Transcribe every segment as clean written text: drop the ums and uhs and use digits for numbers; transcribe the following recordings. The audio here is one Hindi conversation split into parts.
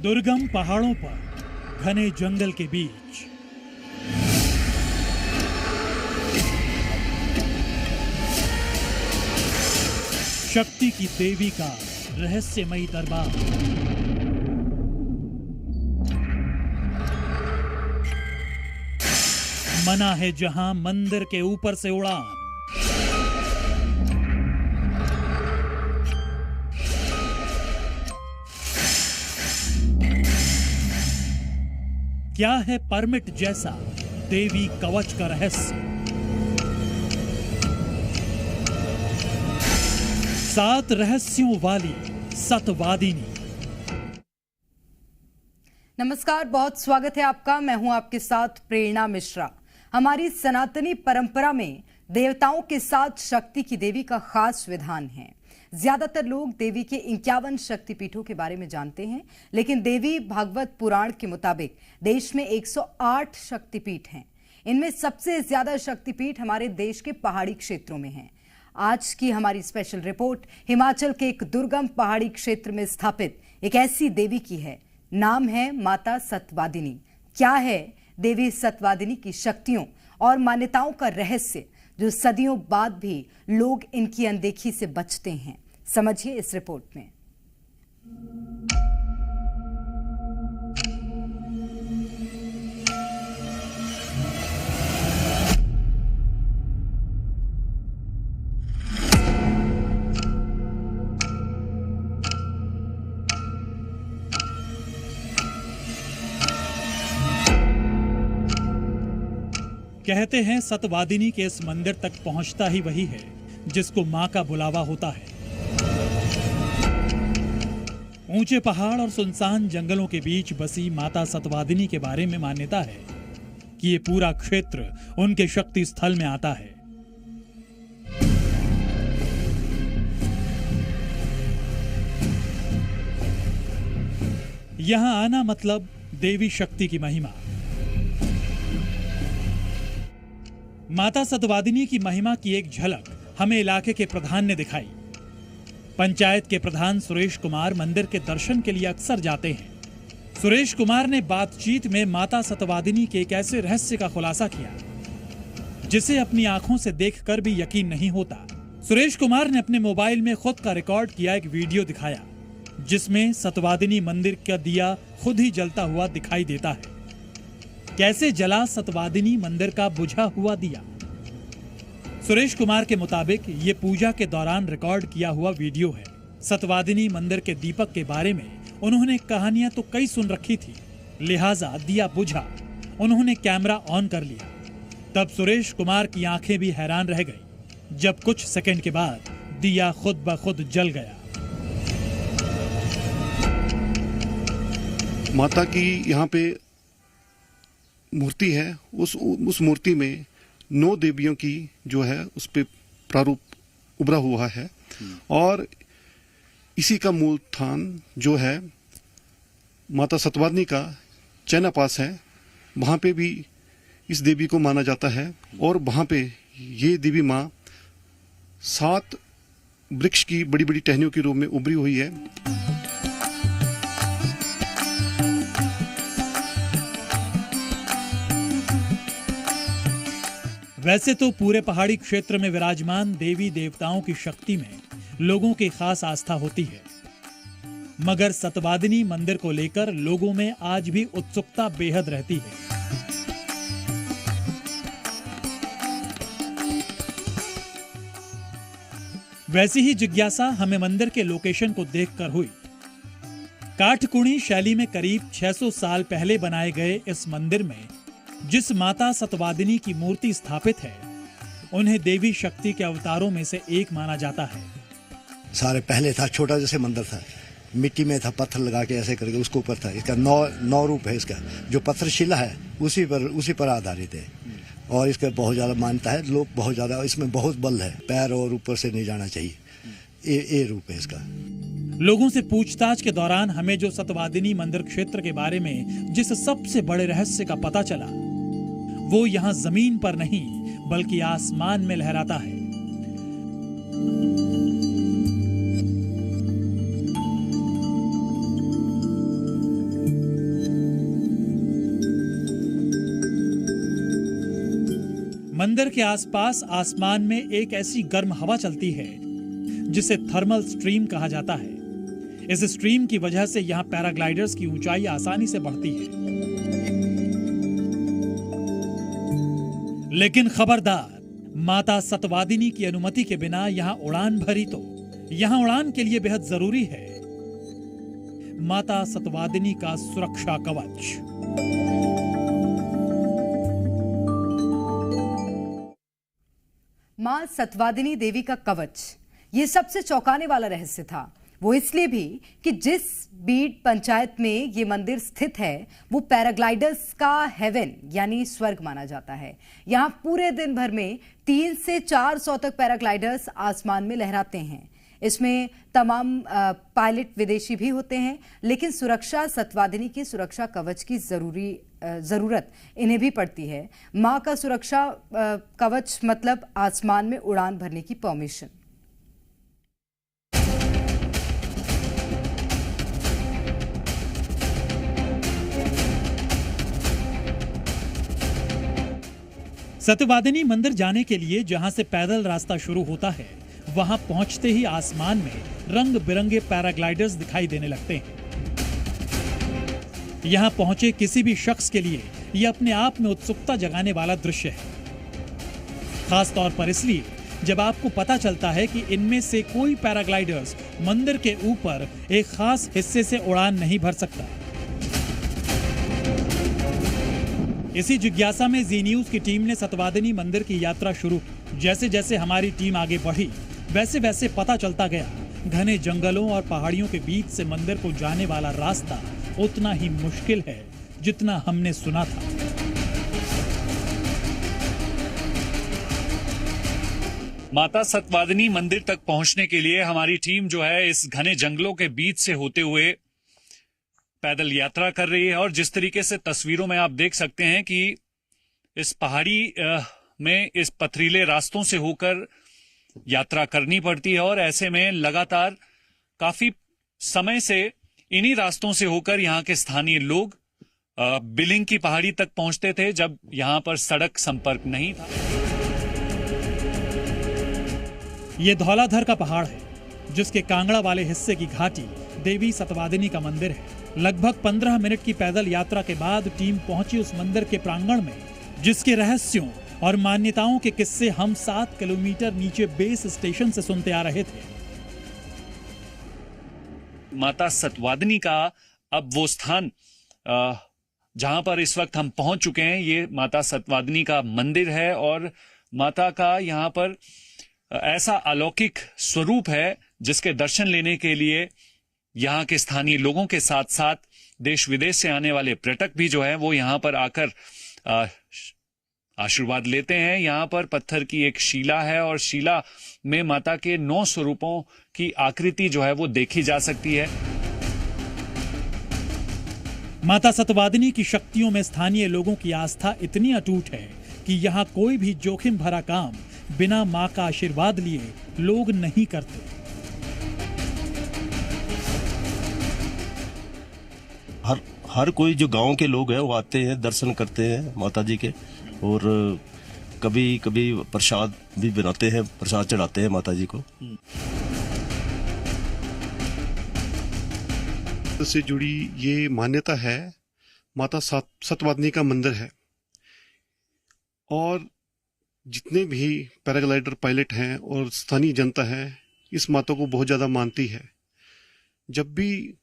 दुर्गम पहाड़ों पर घने जंगल के बीच शक्ति की देवी का रहस्यमयी दरबार। मना है जहां मंदिर के ऊपर से उड़ान। क्या है परमिट जैसा देवी कवच का रहस्य? 7 रहस्यों वाली सतवादिनी। नमस्कार, बहुत स्वागत है आपका। मैं हूं आपके साथ प्रेरणा मिश्रा। हमारी सनातनी परंपरा में देवताओं के साथ शक्ति की देवी का खास विधान है। ज्यादातर लोग देवी के 51 शक्तिपीठों के बारे में जानते हैं, लेकिन देवी भागवत पुराण के मुताबिक देश में 108 शक्तिपीठ हैं। इनमें सबसे ज्यादा शक्तिपीठ हमारे देश के पहाड़ी क्षेत्रों में हैं। आज की हमारी स्पेशल रिपोर्ट हिमाचल के एक दुर्गम पहाड़ी क्षेत्र में स्थापित एक ऐसी देवी की है। नाम है माता सतवादिनी। क्या है देवी सतवादिनी की शक्तियों और मान्यताओं का रहस्य, जो सदियों बाद भी लोग इनकी अनदेखी से बचते हैं? समझिए इस रिपोर्ट में। कहते हैं सतवादिनी के इस मंदिर तक पहुंचता ही वही है जिसको मां का बुलावा होता है। ऊंचे पहाड़ और सुनसान जंगलों के बीच बसी माता सतवादिनी के बारे में मान्यता है कि ये पूरा क्षेत्र उनके शक्ति स्थल में आता है। यहां आना मतलब देवी शक्ति की महिमा। माता सतवादिनी की महिमा की एक झलक हमें इलाके के प्रधान ने दिखाई। पंचायत के प्रधान सुरेश कुमार मंदिर के दर्शन के लिए अक्सर जाते हैं। सुरेश कुमार ने बातचीत में माता सतवादिनी के एक ऐसे रहस्य का खुलासा किया जिसे अपनी आंखों से देखकर भी यकीन नहीं होता। सुरेश कुमार ने अपने मोबाइल में खुद का रिकॉर्ड किया एक वीडियो दिखाया जिसमें सतवादिनी मंदिर का दिया खुद ही जलता हुआ दिखाई देता है। कैसे जला सतवादिनी मंदिर का बुझा हुआ दिया? सुरेश कुमार के मुताबिक ये पूजा के दौरान रिकॉर्ड किया हुआ वीडियो है। सतवादिनी मंदिर के दीपक के बारे में उन्होंने कहानियां तो कई सुन रखी थी, लिहाजा दिया बुझा। उन्होंने कैमरा ऑन कर लिया। तब सुरेश कुमार की आंखें भी हैरान रह गई जब कुछ सेकंड के बाद दिया खुद ब खुद जल गया। माता की यहाँ पे मूर्ति है। उस मूर्ति में 9 देवियों की जो है उस पे प्रारूप उभरा हुआ है और इसी का मूल स्थान जो है माता सतवादिनी का चैना पास है। वहाँ पे भी इस देवी को माना जाता है और वहाँ पे ये देवी माँ 7 वृक्ष की बड़ी बड़ी टहनियों के रूप में उभरी हुई है। वैसे तो पूरे पहाड़ी क्षेत्र में विराजमान देवी देवताओं की शक्ति में लोगों की खास आस्था होती है, मगर सतवादिनी मंदिर को लेकर लोगों में आज भी उत्सुकता बेहद रहती है। वैसी ही जिज्ञासा हमें मंदिर के लोकेशन को देखकर हुई। काठकुणी शैली में करीब 600 साल पहले बनाए गए इस मंदिर में जिस माता सतवादिनी की मूर्ति स्थापित है, उन्हें देवी शक्ति के अवतारों में से एक माना जाता है। सारे पहले था छोटा जैसे मंदिर था, मिट्टी में था, पत्थर लगा के ऐसे करके उसके ऊपर था। इसका 9 रूप है। इसका जो पत्थर शिला है उसी पर आधारित है और इसका बहुत ज्यादा मान्यता है। लोग बहुत ज्यादा, इसमें बहुत बल है, पैर और ऊपर से नहीं जाना चाहिए। ये रूप है इसका। लोगों से पूछताछ के दौरान हमें जो सतवादिनी मंदिर क्षेत्र के बारे में जिस सबसे बड़े रहस्य का पता चला, वो यहाँ जमीन पर नहीं बल्कि आसमान में लहराता है। मंदिर के आसपास आसमान में एक ऐसी गर्म हवा चलती है जिसे थर्मल स्ट्रीम कहा जाता है। इस स्ट्रीम की वजह से यहाँ पैराग्लाइडर्स की ऊंचाई आसानी से बढ़ती है। लेकिन खबरदार, माता सतवादिनी की अनुमति के बिना यहाँ उड़ान भरी तो यहाँ उड़ान के लिए बेहद जरूरी है माता सतवादिनी का सुरक्षा कवच। मां सतवादिनी देवी का कवच, ये सबसे चौंकाने वाला रहस्य था। वो इसलिए भी कि जिस बीड पंचायत में ये मंदिर स्थित है वो पैराग्लाइडर्स का हेवन यानी स्वर्ग माना जाता है। यहाँ पूरे दिन भर में 300 से 400 तक पैराग्लाइडर्स आसमान में लहराते हैं। इसमें तमाम पायलट विदेशी भी होते हैं, लेकिन सुरक्षा सतवादिनी की सुरक्षा कवच की जरूरत इन्हें भी पड़ती है। मां का सुरक्षा कवच मतलब आसमान में उड़ान भरने की परमिशन। सतवादिनी मंदिर जाने के लिए जहां से पैदल रास्ता शुरू होता है, वहां पहुंचते ही आसमान में रंग बिरंगे पैराग्लाइडर्स दिखाई देने लगते हैं। यहां पहुंचे किसी भी शख्स के लिए यह अपने आप में उत्सुकता जगाने वाला दृश्य है, खास तौर पर इसलिए जब आपको पता चलता है कि इनमें से कोई पैराग्लाइडर्स मंदिर के ऊपर एक खास हिस्से से उड़ान नहीं भर सकता। इसी जिज्ञासा में जी न्यूज की टीम ने सतवादिनी मंदिर की यात्रा शुरू की। जैसे जैसे हमारी टीम आगे बढ़ी, वैसे वैसे पता चलता गया घने जंगलों और पहाड़ियों के बीच से मंदिर को जाने वाला रास्ता उतना ही मुश्किल है जितना हमने सुना था। माता सतवादिनी मंदिर तक पहुंचने के लिए हमारी टीम जो है इस घने जंगलों के बीच से होते हुए पैदल यात्रा कर रही है। और जिस तरीके से तस्वीरों में आप देख सकते हैं कि इस पहाड़ी में इस पथरीले रास्तों से होकर यात्रा करनी पड़ती है और ऐसे में लगातार काफी समय से इन्हीं रास्तों से होकर यहाँ के स्थानीय लोग बिलिंग की पहाड़ी तक पहुंचते थे, जब यहाँ पर सड़क संपर्क नहीं था। ये धौलाधर का पहाड़ है जिसके कांगड़ा वाले हिस्से की घाटी देवी सतवादिनी का मंदिर है। लगभग 15 मिनट की पैदल यात्रा के बाद टीम पहुंची उस मंदिर के प्रांगण में, जिसके रहस्यों और मान्यताओं के किस्से हम 7 किलोमीटर नीचे बेस स्टेशन से सुनते आ रहे थे। माता सतवादिनी का अब वो स्थान जहां पर इस वक्त हम पहुंच चुके हैं, ये माता सतवादिनी का मंदिर है और माता का यहाँ पर ऐसा अलौकिक स्वरूप है जिसके दर्शन लेने के लिए यहाँ के स्थानीय लोगों के साथ साथ देश विदेश से आने वाले पर्यटक भी जो है वो यहाँ पर आकर आशीर्वाद लेते हैं। यहाँ पर पत्थर की एक शिला है और शिला में माता के 9 स्वरूपों की आकृति जो है वो देखी जा सकती है। माता सतवादिनी की शक्तियों में स्थानीय लोगों की आस्था इतनी अटूट है कि यहाँ कोई भी जोखिम भरा काम बिना मां का आशीर्वाद लिए लोग नहीं करते। हर कोई जो गांव के लोग हैं वो आते हैं, दर्शन करते हैं माता जी के, और कभी कभी प्रसाद भी बनाते हैं, प्रसाद चढ़ाते हैं माता जी को। से जुड़ी ये मान्यता है, माता सतवादिनी का मंदिर है और जितने भी पैराग्लाइडर पायलट हैं और स्थानीय जनता है इस माता को बहुत ज़्यादा मानती है। जब भी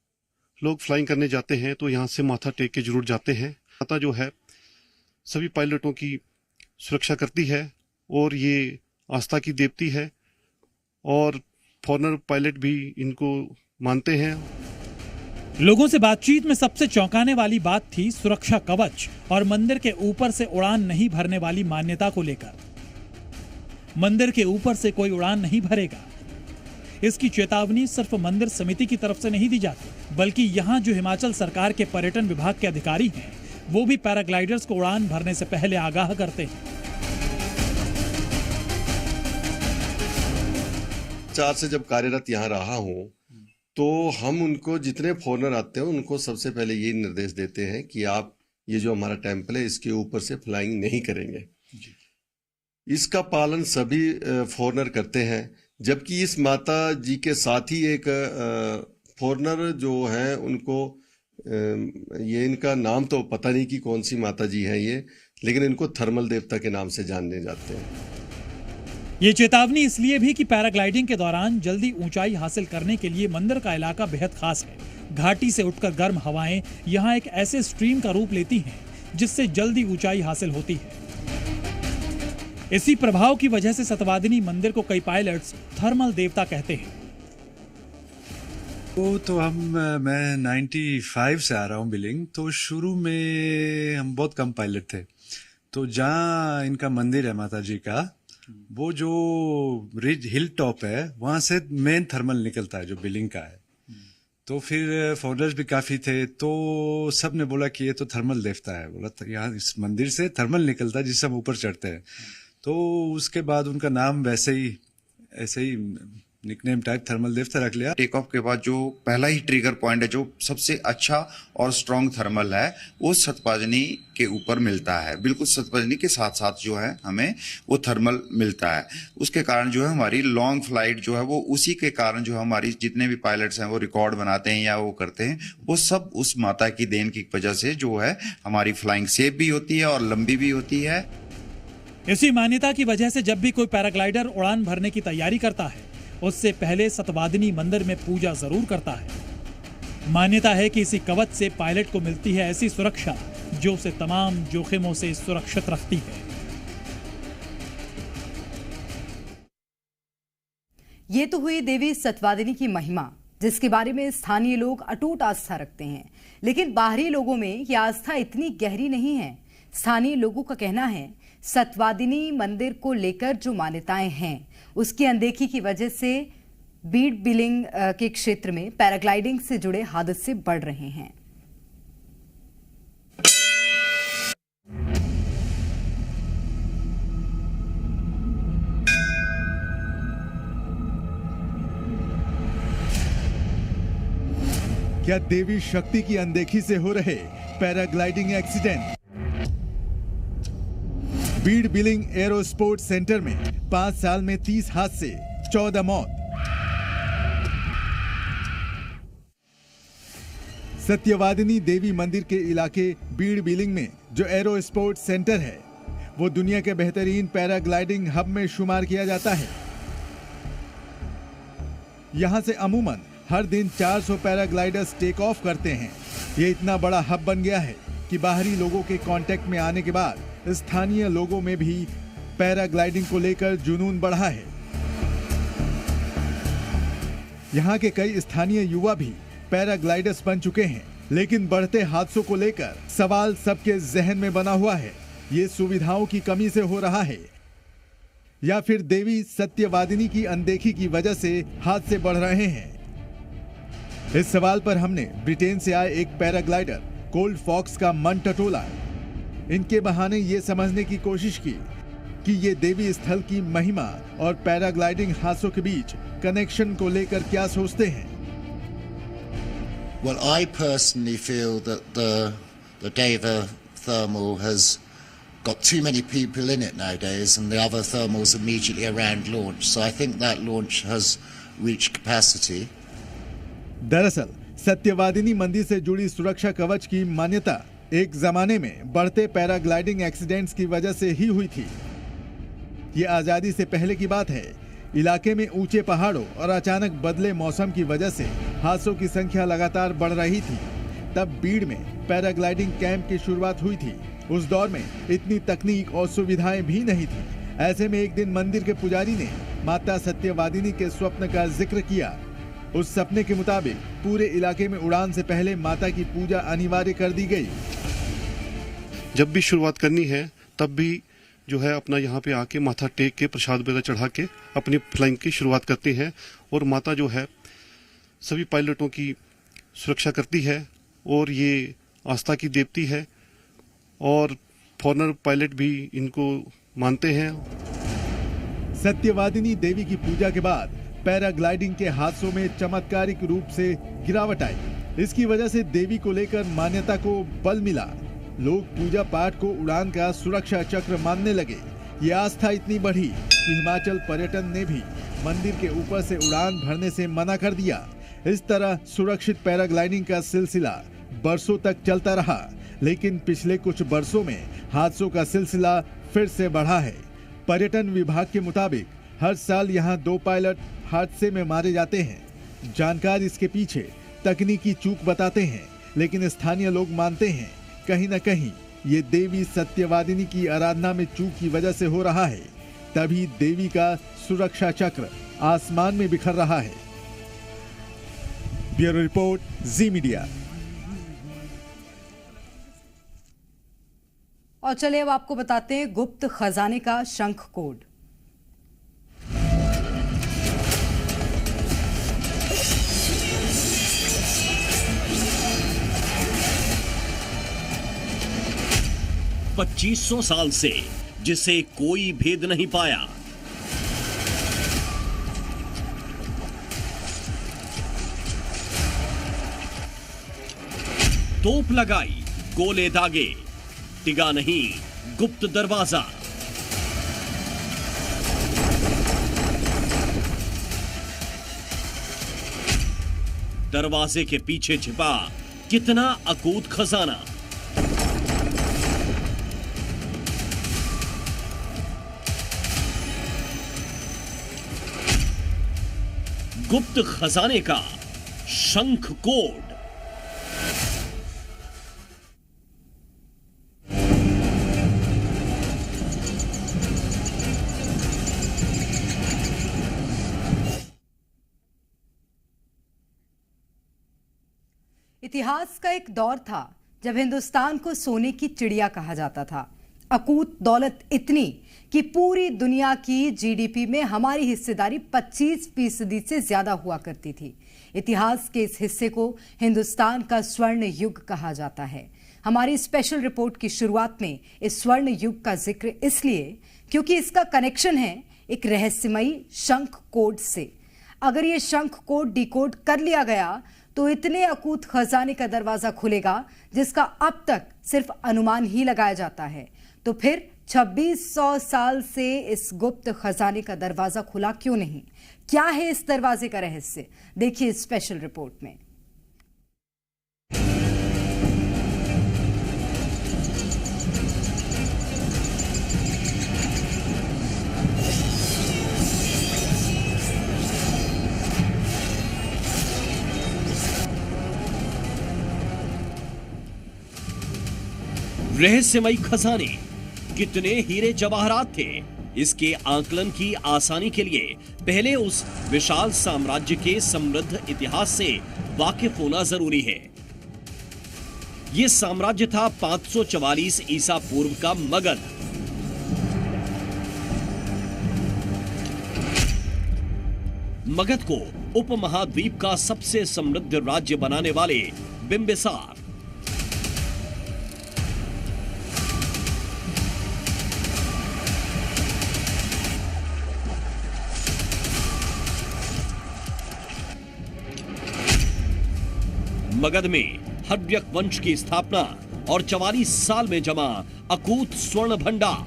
लोग फ्लाइंग करने जाते हैं तो यहाँ से माथा टेक के जरूर जाते हैं। माता जो है सभी पायलटों की सुरक्षा करती है और ये आस्था की देवती है और फॉरेनर पायलट भी इनको मानते हैं। लोगों से बातचीत में सबसे चौंकाने वाली बात थी सुरक्षा कवच और मंदिर के ऊपर से उड़ान नहीं भरने वाली मान्यता को लेकर। मंदिर के ऊपर से कोई उड़ान नहीं भरेगा, इसकी चेतावनी सिर्फ मंदिर समिति की तरफ से नहीं दी जाती, बल्कि यहाँ जो हिमाचल सरकार के पर्यटन विभाग के अधिकारी हैं वो भी पैराग्लाइडर्स को उड़ान भरने से पहले आगाह करते हैं। 4 से जब कार्यरत यहाँ रहा हूँ तो हम उनको, जितने फॉरेनर आते हैं उनको सबसे पहले ये निर्देश देते हैं कि आप ये जो हमारा टेम्पल है इसके ऊपर से फ्लाइंग नहीं करेंगे। इसका पालन सभी फॉरनर करते हैं, जबकि इस माता जी के साथ ही एक फॉरनर जो है उनको ये इनका नाम तो पता नहीं कि कौन सी माता जी है ये, लेकिन इनको थर्मल देवता के नाम से जाने जाते हैं। ये चेतावनी इसलिए भी कि पैराग्लाइडिंग के दौरान जल्दी ऊंचाई हासिल करने के लिए मंदिर का इलाका बेहद खास है। घाटी से उठकर गर्म हवाएं यहाँ एक ऐसे स्ट्रीम का रूप लेती हैं जिससे जल्दी ऊंचाई हासिल होती है। इसी प्रभाव की वजह से सतवादिनी मंदिर को कई पायलट्स थर्मल देवता कहते हैं। वो तो मैं 95 से आ रहा हूँ बिलिंग, तो शुरू में हम बहुत कम पायलट थे। तो जहाँ इनका मंदिर है माता जी का, वो जो रिज हिल टॉप है वहां से मेन थर्मल निकलता है जो बिलिंग का है। तो फिर फॉरनर्स भी काफी थे, तो सब ने बोला कि ये तो थर्मल देवता है। बोला यहाँ इस मंदिर से थर्मल निकलता है जिससे हम ऊपर चढ़ते हैं। तो उसके बाद उनका नाम वैसे ही ऐसे ही निकनेम टाइप थर्मल देवता रख लिया। टेक ऑफ के बाद जो पहला ही ट्रिगर पॉइंट है, जो सबसे अच्छा और स्ट्रॉन्ग थर्मल है, वो सतपाजनी के ऊपर मिलता है। बिल्कुल सतपाजनी के साथ साथ जो है हमें वो थर्मल मिलता है। उसके कारण जो है हमारी लॉन्ग फ्लाइट जो है वो उसी के कारण जो है हमारी जितने भी पायलट्स हैं वो रिकॉर्ड बनाते हैं या वो करते हैं, वो सब उस माता की देन की वजह से जो है हमारी फ्लाइंग सेफ भी होती है और लंबी भी होती है। इसी मान्यता की वजह से जब भी कोई पैराग्लाइडर उड़ान भरने की तैयारी करता है, उससे पहले सतवादिनी मंदिर में पूजा जरूर करता है। मान्यता है कि इसी कवच से पायलट को मिलती है ऐसी सुरक्षा जो उसे तमाम जोखिमों से सुरक्षित रखती है। ये तो हुई देवी सतवादिनी की महिमा, जिसके बारे में स्थानीय लोग अटूट आस्था रखते हैं। लेकिन बाहरी लोगों में यह आस्था इतनी गहरी नहीं है। स्थानीय लोगों का कहना है सतवादिनी मंदिर को लेकर जो मान्यताएं हैं उसकी अनदेखी की वजह से बीड बिलिंग के क्षेत्र में पैराग्लाइडिंग से जुड़े हादसे बढ़ रहे हैं। क्या देवी शक्ति की अनदेखी से हो रहे paragliding accident? Beed billing aero sports centre में 5 साल में 30 हादसे, 14 मौत। सत्यवादिनी देवी मंदिर के इलाके बीड बिलिंग में जो एरो स्पोर्ट्स सेंटर है वो दुनिया के बेहतरीन पैराग्लाइडिंग हब में शुमार किया जाता है। यहां से अमूमन हर दिन 400 पैराग्लाइडर्स टेक ऑफ करते हैं। ये इतना बड़ा हब बन गया है कि बाहरी लोगों के कांटेक्ट में आने के बाद स्थानीय लोगों में भी पैराग्लाइडिंग को लेकर जुनून बढ़ा है। यहाँ के कई स्थानीय युवा भी पैराग्लाइडर्स बन चुके हैं, लेकिन बढ़ते हादसों को लेकर सवाल सबके जहन में बना हुआ है। ये सुविधाओं की कमी से हो रहा है या फिर देवी सत्यवादिनी की अनदेखी की वजह से हादसे बढ़ रहे हैं? इस सवाल पर हमने ब्रिटेन से आए एक पैराग्लाइडर कोल्ड फॉक्स का मन टटोला। इनके बहाने ये समझने की कोशिश की कि ये देवी स्थल की महिमा और पैराग्लाइडिंग हादसों के बीच कनेक्शन को लेकर क्या सोचते हैं। Well, I personally feel that the Deva thermal has got too many people in it nowadays, and the other thermals immediately around launch. So I think that launch has reached capacity. दरअसल सत्यवादिनी मंदिर से जुड़ी सुरक्षा कवच की मान्यता एक जमाने में बढ़ते पैराग्लाइडिंग एक्सीडेंट्स की वजह से ही हुई थी। ये आजादी से पहले की बात है। इलाके में ऊंचे पहाड़ों और अचानक बदले मौसम की वजह से हादसों की संख्या लगातार बढ़ रही थी। तब बीड में पैराग्लाइडिंग कैंप की शुरुआत हुई थी। उस दौर में इतनी तकनीक और सुविधाएं भी नहीं थी। ऐसे में एक दिन मंदिर के पुजारी ने माता सत्यवादिनी के स्वप्न का जिक्र किया। उस सपने के मुताबिक पूरे इलाके में उड़ान से पहले माता की पूजा अनिवार्य कर दी गई। जब भी शुरुआत करनी है तब भी जो है अपना यहाँ पे आके माथा टेक के प्रसाद वगैरह चढ़ा के अपनी फ्लाइंग की शुरुआत करते हैं। और माता जो है सभी पायलटों की सुरक्षा करती है और ये आस्था की देवती है और फॉरनर पायलट भी इनको मानते हैं। सत्यवादिनी देवी की पूजा के बाद पैराग्लाइडिंग के हादसों में चमत्कारिक रूप से गिरावट आई। इसकी वजह से देवी को लेकर मान्यता को बल मिला। लोग पूजा पाठ को उड़ान का सुरक्षा चक्र मानने लगे। ये आस्था इतनी बढ़ी कि हिमाचल पर्यटन ने भी मंदिर के ऊपर से उड़ान भरने से मना कर दिया। इस तरह सुरक्षित पैराग्लाइडिंग का सिलसिला बरसों तक चलता रहा, लेकिन पिछले कुछ वर्षों में हादसों का सिलसिला फिर से बढ़ा है। पर्यटन विभाग के मुताबिक हर साल यहां 2 पायलट हादसे में मारे जाते हैं। जानकार इसके पीछे तकनीकी चूक बताते हैं, लेकिन स्थानीय लोग मानते हैं कहीं न कहीं ये देवी सत्यवादिनी की आराधना में चूक की वजह से हो रहा है। तभी देवी का सुरक्षा चक्र आसमान में बिखर रहा है। ब्यूरो रिपोर्ट, जी मीडिया। और चलिए अब आपको बताते हैं गुप्त खजाने का शंख कोड। $2500 साल से जिसे कोई भेद नहीं पाया। तोप लगाई, गोले दागे, टिका नहीं गुप्त दरवाजा। दरवाजे के पीछे छिपा कितना अकूत खजाना। गुप्त खजाने का शंख कोड। इतिहास का एक दौर था जब हिंदुस्तान को सोने की चिड़िया कहा जाता था। अकूत दौलत इतनी कि पूरी दुनिया की जीडीपी में हमारी हिस्सेदारी 25% से ज्यादा हुआ करती थी। इतिहास के इस हिस्से को हिंदुस्तान का स्वर्ण युग कहा जाता है। हमारी स्पेशल रिपोर्ट की शुरुआत में इस स्वर्ण युग का जिक्र इसलिए क्योंकि इसका कनेक्शन है एक रहस्यमयी शंख कोड से। अगर ये शंख कोड डिकोड कर लिया गया तो इतने अकूत खजाने का दरवाजा खुलेगा जिसका अब तक सिर्फ अनुमान ही लगाया जाता है। तो फिर 2600 साल से इस गुप्त खजाने का दरवाजा खुला क्यों नहीं? क्या है इस दरवाजे का रहस्य? देखिए इस स्पेशल रिपोर्ट में। रहस्यमयी खजाने, कितने हीरे जवाहरात थे, इसके आकलन की आसानी के लिए पहले उस विशाल साम्राज्य के समृद्ध इतिहास से वाकिफ होना जरूरी है। यह साम्राज्य था 544 ईसा पूर्व का मगध। मगध को उपमहाद्वीप का सबसे समृद्ध राज्य बनाने वाले बिंबिसार, मगध में हड्यक वंश की स्थापना और 44 साल में जमा अकूत स्वर्ण भंडार।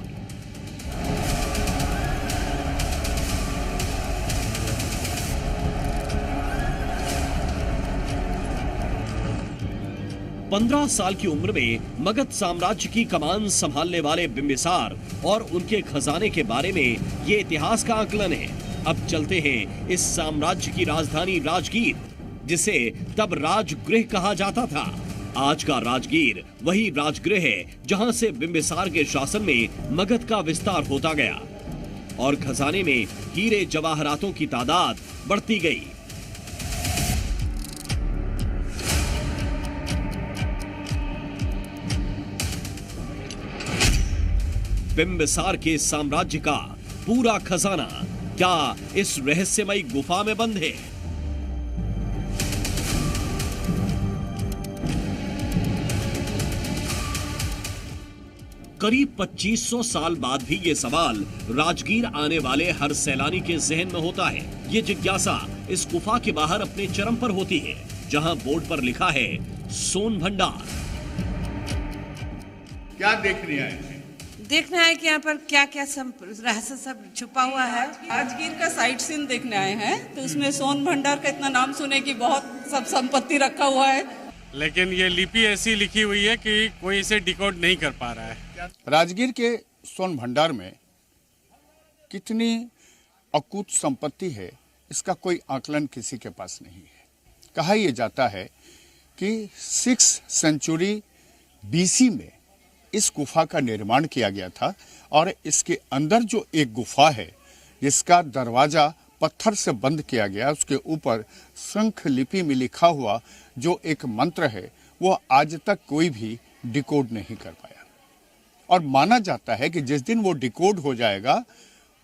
पंद्रह साल की उम्र में मगध साम्राज्य की कमान संभालने वाले बिंबिसार और उनके खजाने के बारे में ये इतिहास का आकलन है। अब चलते हैं इस साम्राज्य की राजधानी राजगीर, जिसे तब राजगृह कहा जाता था। आज का राजगीर वही राजगृह है जहां से बिंबिसार के शासन में मगध का विस्तार होता गया और खजाने में हीरे जवाहरातों की तादाद बढ़ती गई। बिंबिसार के साम्राज्य का पूरा खजाना क्या इस रहस्यमयी गुफा में बंद है? करीब 2500 साल बाद भी ये सवाल राजगीर आने वाले हर सैलानी के जहन में होता है। ये जिज्ञासा इस गुफा के बाहर अपने चरम पर होती है, जहां बोर्ड पर लिखा है सोन भंडार। क्या देखने आए थे? देखना है कि यहाँ पर क्या क्या सब रहस्य सब छुपा हुआ है। राजगीर का साइट सीन देखने आए हैं, तो उसमें सोन भंडार का इतना नाम सुने कि बहुत सब संपत्ति रखा हुआ है, लेकिन ये लिपि ऐसी लिखी हुई है कि कोई इसे डिकोड नहीं कर पा रहा है। राजगीर के सोन भंडार में कितनी अकूत संपत्ति है, इसका कोई आकलन किसी के पास नहीं है। कहा यह जाता है कि 6th सेंचुरी BC में इस गुफा का निर्माण किया गया था और इसके अंदर जो एक गुफा है जिसका दरवाजा पत्थर से बंद किया गया, उसके ऊपर शंख लिपि में लिखा हुआ जो एक मंत्र है वो आज तक कोई भी डिकोड नहीं कर पाया। और माना जाता है कि जिस दिन वो डिकोड हो जाएगा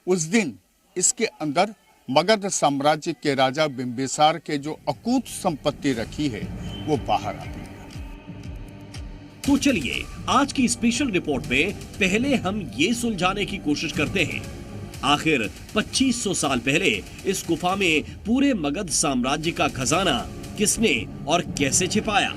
उस दिन इसके अंदर मगध साम्राज्य के राजा बिंबिसार के जो अकूत संपत्ति रखी है वो बाहर आ गई। तो चलिए आज की स्पेशल रिपोर्ट में पहले हम ये सुलझाने की कोशिश करते हैं, आखिर 2500 साल पहले इस गुफा में पूरे मगध साम्राज्य का खजाना किसने और कैसे छिपाया।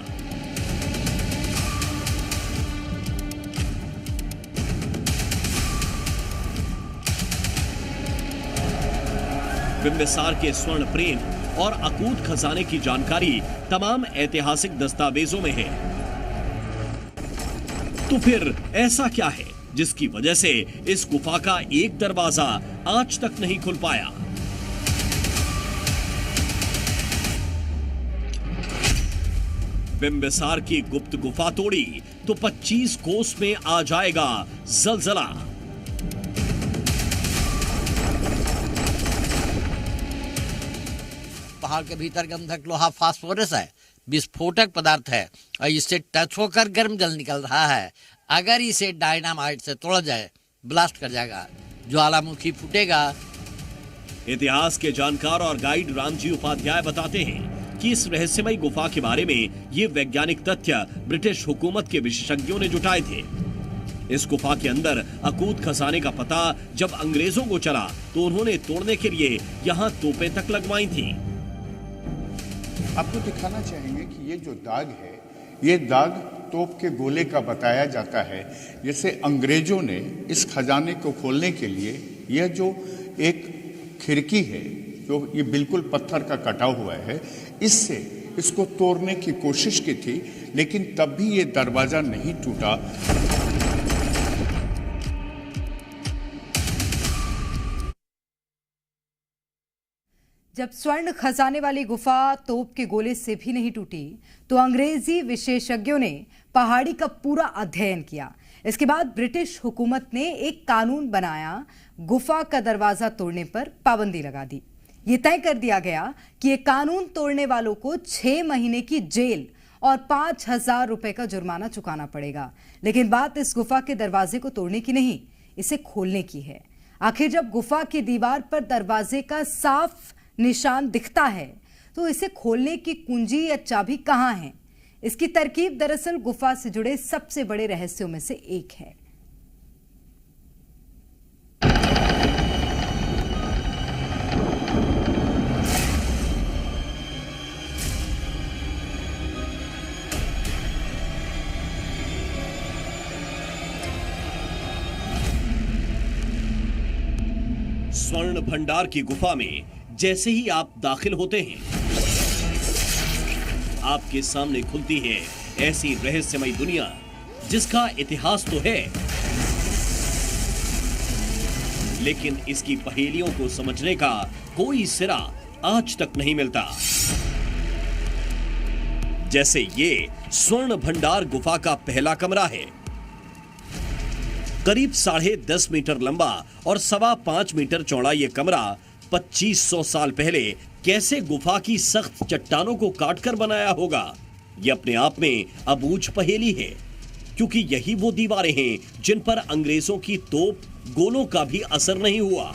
बिंबिसार के स्वर्ण प्रेम और अकूत खजाने की जानकारी तमाम ऐतिहासिक दस्तावेजों में है। तो फिर ऐसा क्या है जिसकी वजह से इस गुफा का एक दरवाजा आज तक नहीं खुल पाया। बिंबिसार की गुप्त गुफा तोड़ी तो 25 कोस में आ जाएगा जलजला। पहाड़ के भीतर गंधक लोहा फास्फोरस है, विस्फोटक पदार्थ है और इससे टच होकर गर्म जल निकल रहा है। अगर इसे डायनामाइट से तोड़ा जाए ब्लास्ट कर जाएगा, ज्वालामुखी फूटेगा। इतिहास के जानकार और गाइड रामजी उपाध्याय बताते हैं कि इस रहस्यमयी गुफा के बारे में ये वैज्ञानिक तथ्य ब्रिटिश हुकूमत के विशेषज्ञों ने जुटाए थे। इस गुफा के अंदर अकूत खजाने का पता जब अंग्रेजों को चला तो उन्होंने तोड़ने के लिए यहाँ तोपें तक लगवाई थी। आपको दिखाना चाहेंगे कि ये जो दाग है, ये दाग तोप के गोले का बताया जाता है। जैसे अंग्रेजों ने इस खजाने को खोलने के लिए यह जो एक खिड़की है जो ये बिल्कुल पत्थर का कटा हुआ है, इससे इसको तोड़ने की कोशिश की थी, लेकिन तब भी ये दरवाजा नहीं टूटा। जब स्वर्ण खजाने वाली गुफा तोप के गोले से भी नहीं टूटी तो अंग्रेजी विशेषज्ञों ने पहाड़ी का पूरा अध्ययन किया। इसके बाद ब्रिटिश हुकूमत ने एक कानून बनाया, गुफा का दरवाजा तोड़ने पर पाबंदी लगा दी। ये तय कर दिया गया कि ये कानून तोड़ने वालों को 6 महीने की जेल और 5,000 रुपए का जुर्माना चुकाना पड़ेगा। लेकिन बात इस गुफा के दरवाजे को तोड़ने की नहीं, इसे खोलने की है। आखिर जब गुफा की दीवार पर दरवाजे का साफ निशान दिखता है तो इसे खोलने की कुंजी या चाबी कहां है? इसकी तरकीब दरअसल गुफा से जुड़े सबसे बड़े रहस्यों में से एक है। स्वर्ण भंडार की गुफा में जैसे ही आप दाखिल होते हैं, आपके सामने खुलती है ऐसी रहस्यमयी दुनिया जिसका इतिहास तो है, लेकिन इसकी पहेलियों को समझने का कोई सिरा आज तक नहीं मिलता। जैसे ये स्वर्ण भंडार गुफा का पहला कमरा है। करीब 10.5 मीटर लंबा और 5.25 मीटर चौड़ा यह कमरा 2500 साल पहले कैसे गुफा की सख्त चट्टानों को काटकर बनाया होगा, यह अपने आप में अबूझ पहेली है, क्योंकि यही वो दीवारें हैं जिन पर अंग्रेजों की तोप गोलों का भी असर नहीं हुआ।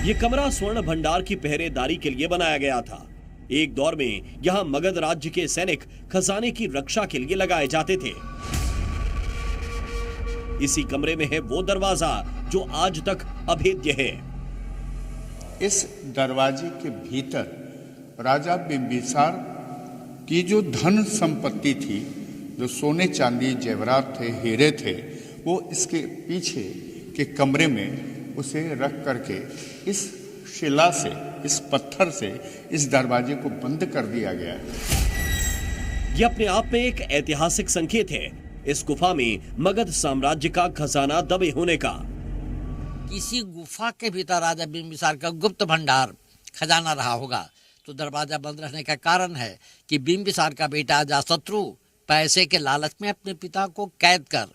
यह कमरा स्वर्ण भंडार की पहरेदारी के लिए बनाया गया था। एक दौर में यहां मगध राज्य के सैनिक खजाने की रक्षा के लिए लगाए जाते थे। इसी कमरे में है वो दरवाजा जो आज तक अभेद्य है। इस दरवाजे के भीतर राजा बिंबिसार की जो धन संपत्ति थी, जो सोने चांदी जेवरात थे, हीरे थे, वो इसके पीछे के कमरे में उसे रख करके इस शिला से, इस पत्थर से इस दरवाजे को बंद कर दिया गया है। यह अपने आप में एक ऐतिहासिक संकेत है इस गुफा में मगध साम्राज्य का खजाना दबे होने का। किसी गुफा के भीतर राजा बिंबिसार का गुप्त भंडार खजाना रहा होगा, तो दरवाजा बंद रहने का कारण है कि बिंबिसार का बेटा अजातशत्रु पैसे के लालच में अपने पिता को कैद कर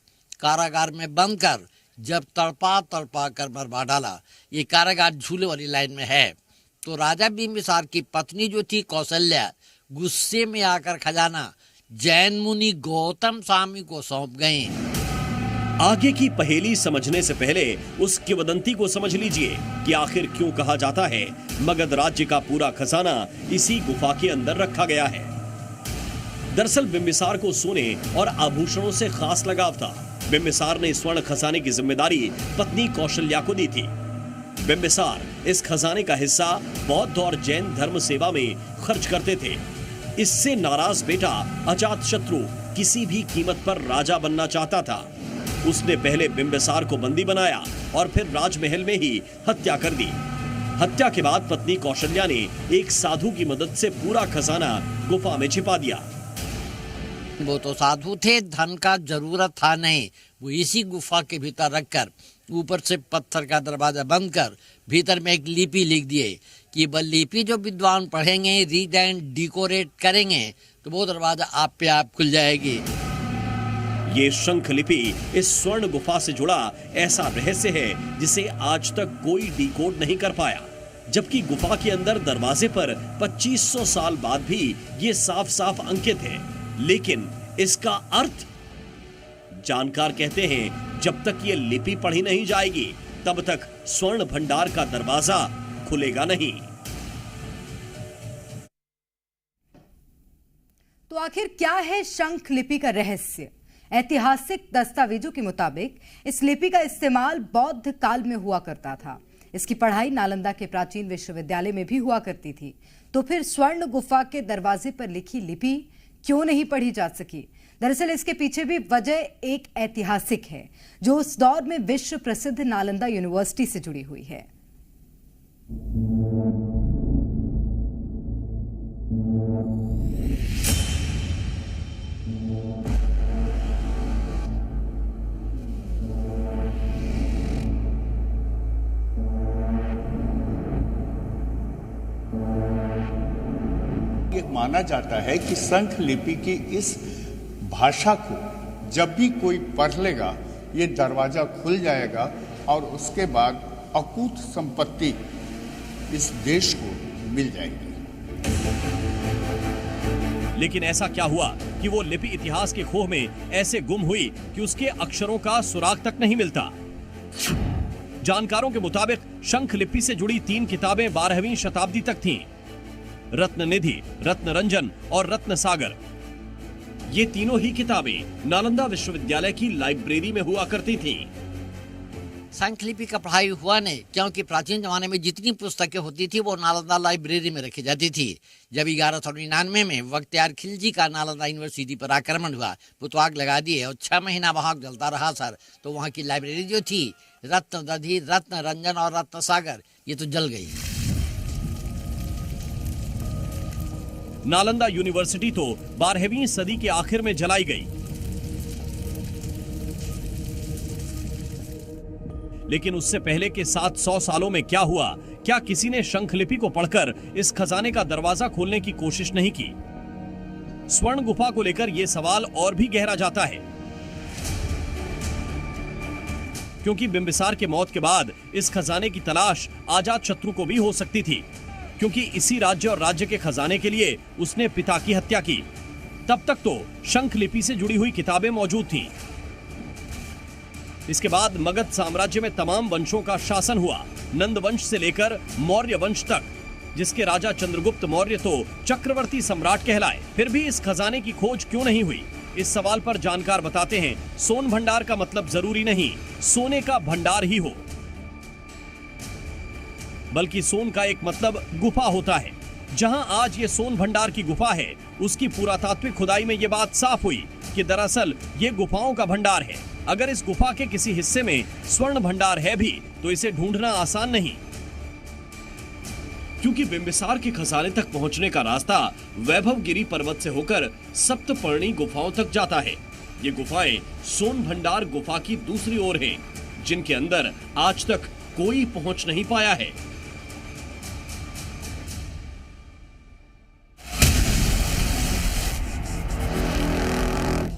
कारागार में बंद कर जब तड़पा कर मरवा डाला। ये कारागार झूले वाली लाइन में है। तो राजा बिंबिसार की पत्नी जो थी कौशल्या, गुस्से में आकर खजाना जैन मुनि गौतम स्वामी को सौंप गए। आगे की पहेली समझने से पहले उस किंवदंती को समझ लीजिए कि आखिर क्यों कहा जाता है मगध राज्य का पूरा खजाना इसी गुफा के अंदर रखा गया है। दरअसल बिंबिसार को सोने और आभूषणों से खास लगाव था। बिंबिसार ने स्वर्ण खजाने की जिम्मेदारी पत्नी कौशल्या को दी थी। बिंबिसार इस खजाने का हिस्सा बौद्ध और जैन धर्म सेवा में खर्च करते थे। इससे नाराज बेटा अजातशत्रु किसी भी कीमत पर राजा बनना चाहता था। उसने पहले बिंबिसार को बंदी बनाया और फिर राजमहल में ही हत्या कर दी। हत्या के बाद पत्नी कौशल्या ने एक साधु की मदद से पूरा खजाना गुफा में छिपा दिया। वो तो साधु थे, धन का जरूरत था नहीं। वो इसी गुफा के भीतर रखकर ऊपर से पत्थर का दरवाजा बंद कर भीतर में एक लिपि लिख दिए कि वह लिपि जो विद्वान पढ़ेंगे, रीड एंड डिकोरेट करेंगे, तो वो दरवाजा आप पे आप खुल जाएगी। ये शंख लिपि इस स्वर्ण गुफा से जुड़ा ऐसा रहस्य है जिसे आज तक कोई डिकोड नहीं कर पाया। जबकि गुफा के अंदर दरवाजे पर 2500 साल बाद भी ये साफ साफ अंकित है, लेकिन इसका अर्थ, जानकार कहते हैं जब तक ये लिपि पढ़ी नहीं जाएगी तब तक स्वर्ण भंडार का दरवाजा खुलेगा नहीं। तो आखिर क्या है शंख लिपि का रहस्य? ऐतिहासिक दस्तावेजों के मुताबिक इस लिपि का इस्तेमाल बौद्ध काल में हुआ करता था। इसकी पढ़ाई नालंदा के प्राचीन विश्वविद्यालय में भी हुआ करती थी। तो फिर स्वर्ण गुफा के दरवाजे पर लिखी लिपि क्यों नहीं पढ़ी जा सकी? दरअसल इसके पीछे भी वजह एक ऐतिहासिक है जो उस दौर में विश्व प्रसिद्ध नालंदा यूनिवर्सिटी से जुड़ी हुई है। ये माना जाता है कि शंख लिपि की इस भाषा को जब भी कोई पढ़ लेगा ये दरवाजा खुल जाएगा और उसके बाद अकूत संपत्ति इस देश को मिल जाएगी। लेकिन ऐसा क्या हुआ कि वो लिपि इतिहास के खोह में ऐसे गुम हुई कि उसके अक्षरों का सुराग तक नहीं मिलता? जानकारों के मुताबिक शंख लिपि से जुड़ी 3 किताबें 12वीं शताब्दी तक थीं। रत्ननिधि, रत्नरंजन और रत्नसागर। ये तीनों ही किताबें नालंदा विश्वविद्यालय की लाइब्रेरी में हुआ करती थीं। शंख लिपि का पढ़ाई हुआ नहीं, क्योंकि प्राचीन जमाने में जितनी पुस्तकें होती थी वो नालंदा लाइब्रेरी में रखी जाती थी। जब 1199 में बख्तियार खिलजी का नालंदा यूनिवर्सिटी पर आक्रमण हुआ, वो तो आग लगा दिए और 6 महीना वहां जलता रहा सर। तो वहां की लाइब्रेरी जो थी, रत्नदधि, रत्नरंजन और रत्नसागर, ये तो जल गई। नालंदा यूनिवर्सिटी तो 12वीं सदी के आखिर में जलाई गई। लेकिन उससे पहले के 700 सालों में क्या हुआ? क्या किसी ने शंख लिपि को पढ़कर इस खजाने का दरवाजा खोलने की कोशिश नहीं की? स्वर्ण गुफा को लेकर यह सवाल और भी गहरा जाता है, क्योंकि बिंबिसार के मौत के बाद इस खजाने की तलाश अजातशत्रु को भी हो सकती थी, क्योंकि इसी राज्य और राज्य के खजाने के लिए उसने पिता की हत्या की। तब तक तो शंख लिपि से जुड़ी हुई किताबें मौजूद थीं। इसके बाद मगध साम्राज्य में तमाम वंशों का शासन हुआ, नंद वंश से लेकर मौर्य वंश तक, जिसके राजा चंद्रगुप्त मौर्य तो चक्रवर्ती सम्राट कहलाए। फिर भी इस खजाने की खोज क्यों नहीं हुई? इस सवाल पर जानकार बताते हैं, सोन भंडार का मतलब जरूरी नहीं सोने का भंडार ही हो, बल्कि सोन का एक मतलब गुफा होता है। जहां आज ये सोन भंडार की गुफा है, उसकी पुरातात्विक खुदाई में ये बात साफ हुई कि दरअसल ये गुफाओं का भंडार है। अगर इस गुफा के किसी हिस्से में स्वर्ण भंडार है भी तो इसे ढूंढना आसान नहीं, क्योंकि बिंबिसार के खजाने तक पहुंचने का रास्ता वैभवगिरी पर्वत से होकर सप्तपर्णी गुफाओं तक जाता है। ये गुफाएं सोन भंडार गुफा की दूसरी ओर हैं, जिनके अंदर आज तक कोई पहुंच नहीं पाया है।